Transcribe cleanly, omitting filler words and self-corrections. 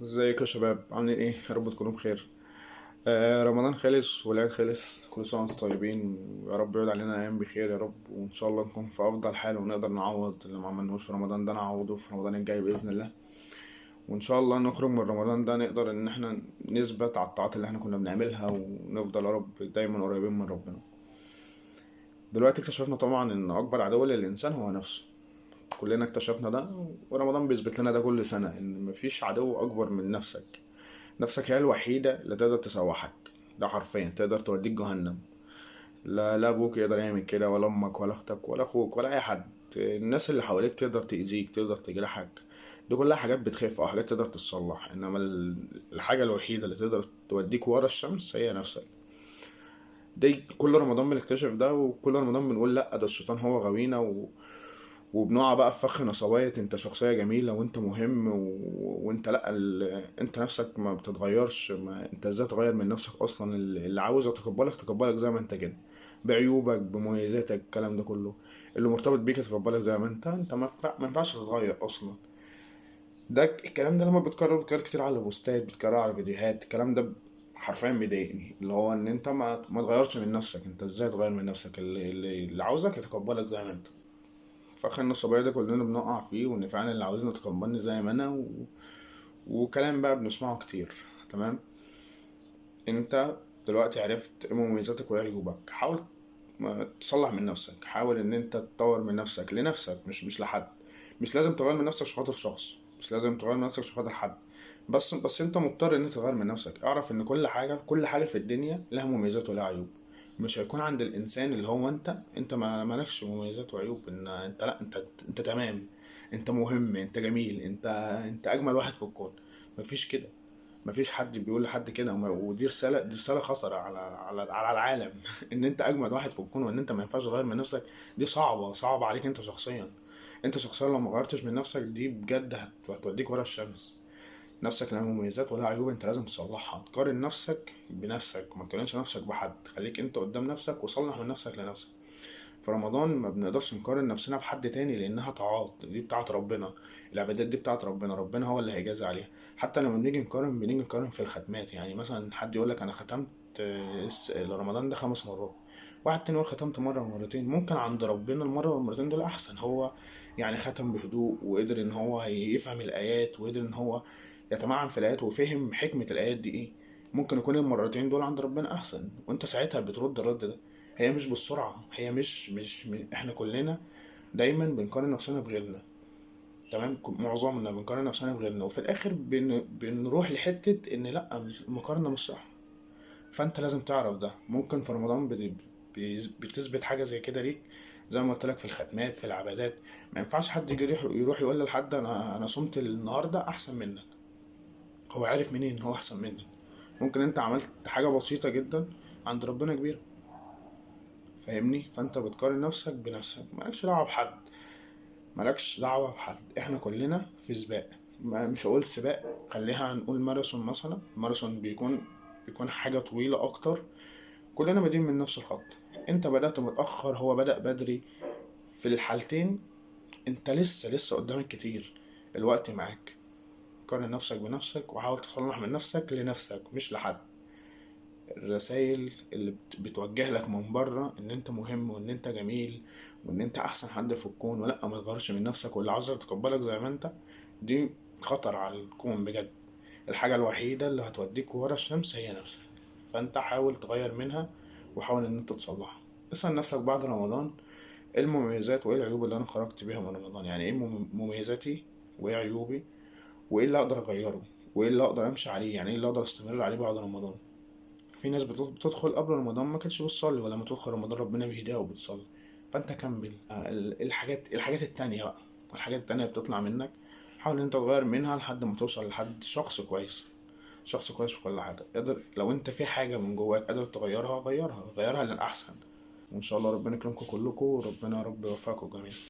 ازيك يا شباب؟ عاملين ايه؟ يا رب تكونوا بخير. رمضان خلص والعيد خلص، كل سنه وانتم طيبين. يا رب يعود علينا ايام بخير يا رب، وان شاء الله نكون في افضل حال ونقدر نعوض اللي ما عملناهوش في رمضان ده، نعوضه في رمضان الجاي باذن الله. وان شاء الله نخرج من رمضان ده نقدر ان احنا نثبت على الطاعات اللي احنا كنا بنعملها، ونفضل يا رب دايما قريبين من ربنا. دلوقتي اكتشفنا طبعا ان اكبر عدو للانسان هو نفسه. كلنا اكتشفنا ده، ورمضان بيثبت لنا ده كل سنه، ان مفيش عدو اكبر من نفسك. نفسك هي الوحيدة اللي تقدر تسوحك، ده حرفيا تقدر توديك جهنم. لا ابوك يقدر يعمل كده، ولا امك، ولا اختك، ولا اخوك، ولا اي حد. الناس اللي حواليك تقدر تأذيك، تقدر تجرحك. دي كلها حاجات بتخف او حاجات تقدر تتصلح، انما الحاجة الوحيدة اللي تقدر توديك ورا الشمس هي نفسك. دي كل رمضان بنكتشف ده، وكل رمضان بنقول لا، ده الشيطان هو غوينا وبنقع بقى في فخ نصواية. انت شخصية جميلة وانت مهم وانت لا انت نفسك ما بتتغيرش. ما انت ازاي تغير من نفسك اصلا؟ اللي عاوز يتقبلك تقبلك زي ما انت كده، بعيوبك بمميزاتك، الكلام ده كله. اللي مرتبط بيك يتقبلك زي ما انت ما ينفعش تتغير اصلا. ده الكلام ده لما بتكرر كتير على البوستات، بتكرر على فيديوهات، الكلام ده حرفيا بيضايقني. اللي هو ان انت ما تغيرش من نفسك. انت ازاي تغير من نفسك؟ اللي عاوزك يتقبلك زي ما انت. فخ النصابية ده كلنا بنقع فيه، وان فعلا اللي عاوزني تقبلني زي ما انا وكلام بقى بنسمعه كتير. تمام. انت دلوقتي عرفت ايه مميزاتك وايه عيوبك. حاول ما تصلح من نفسك. حاول ان انت تطور من نفسك لنفسك، مش لحد. مش لازم تغير من نفسك عشان خاطر شخص، مش لازم تغير من نفسك عشان خاطر حد. بس انت مضطر ان انت تغير من نفسك. اعرف ان كل حاجه في الدنيا لها مميزات ولها عيوب. مش هيكون عند الانسان اللي هو انت ما مالكش مميزات وعيوب. ان انت لا انت تمام. انت مهم، انت جميل، انت اجمل واحد في الكون. مفيش كده. مفيش حد بيقول لحد كده، ودي رساله خطر على العالم. ان انت اجمد واحد في الكون، وان انت ما ينفعش تغير من نفسك. دي صعبه عليك انت شخصيا. انت شخصيا لو ما غيرتش من نفسك دي بجد هتوديك ورا الشمس. نفسك لها مميزات ولها عيوب، انت لازم تصلحها. تقارن نفسك بنفسك، ما تقارنش نفسك بحد. خليك انت قدام نفسك وصلح من نفسك لنفسك. في رمضان ما بنقدرش نقارن نفسنا بحد تاني، لانها طاعات دي بتاعت ربنا. العبادات دي بتاعت ربنا، ربنا هو اللي هيجازي عليها. حتى لما بنيجي نقارن في الختمات. يعني مثلا حد يقول لك انا ختمت رمضان ده 5 مرات. واحد تاني يقول ختمت مرة ومرتين. ممكن عند ربنا المرة والمرتين دول أحسن. هو يعني ختم بهدوء، وقدر إن هو يفهم الآيات، وقدر إن هو يتمعن في الآيات، وفهم حكمة الآيات دي إيه. ممكن يكون المرتين دول عند ربنا أحسن، وأنت ساعتها بترد الرد ده. هي مش بالسرعة، هي مش احنا كلنا دايما بنقارن نفسنا بغيرنا. تمام. معظمنا بنقارن نفسنا بغيرنا، وفي الاخر بنروح لحتة ان لا، مش المقارنة مش صح. فانت لازم تعرف ده. ممكن في رمضان بتثبت حاجة زي كده ليك. زي ما قلت لك، في الختمات، في العبادات. ما ينفعش حد يجي يروح يقول لحد انا صمت النهارده احسن منك. هو عارف منين ان هو احسن منك؟ ممكن انت عملت حاجة بسيطة جدا، عند ربنا كبيرة. فاهمني؟ فانت بتقارن نفسك بنفسك، مالكش دعوة بحد. مالكش دعوة بحد. احنا كلنا في سباق. مش هقول سباق، خليها نقول ماراثون مثلا. الماراثون بيكون حاجة طويلة اكتر. كلنا بادئين من نفس الخط. انت بدأت متأخر، هو بدأ بدري. في الحالتين انت لسه قدامك كتير. الوقت معاك. قارن نفسك بنفسك، وحاول تصلح من نفسك لنفسك، مش لحد. الرسائل اللي بتوجه لك من بره ان انت مهم، وان انت جميل، وان انت احسن حد في الكون، ولا ما تغيرش من نفسك، واللي عاوز يتقبلك زي ما انت. دي خطر على الكون بجد. الحاجة الوحيدة اللي هتوديك ورا الشمس هي نفسك. فانت حاول تغير منها، وحاول ان انت تصلحها. اسأل نفسك بعد رمضان ايه المميزات وايه العيوب اللي انا خرجت بيها من رمضان. يعني ايه مميزاتي، وايه عيوبي، وايه اللي اقدر اغيره، وايه اللي اقدر امشي عليه. يعني ايه اللي اقدر استمر عليه بعد رمضان. في ناس بتدخل قبل رمضان ما كانتش بتصلي، ولما تدخل رمضان ربنا بيهديها وبتصلي. فانت كمل. الحاجات التانية بقى. الحاجات التانية بتطلع منك. حاول ان انت تغير منها لحد ما توصل لحد شخص كويس. شخص كويس في كل حاجة. قادر لو انت في حاجة من جواك قادر تغيرها، غيرها للأحسن. وان شاء الله ربنا يكرمكم كلكم، وربنا يا رب يوفقكم جميعا.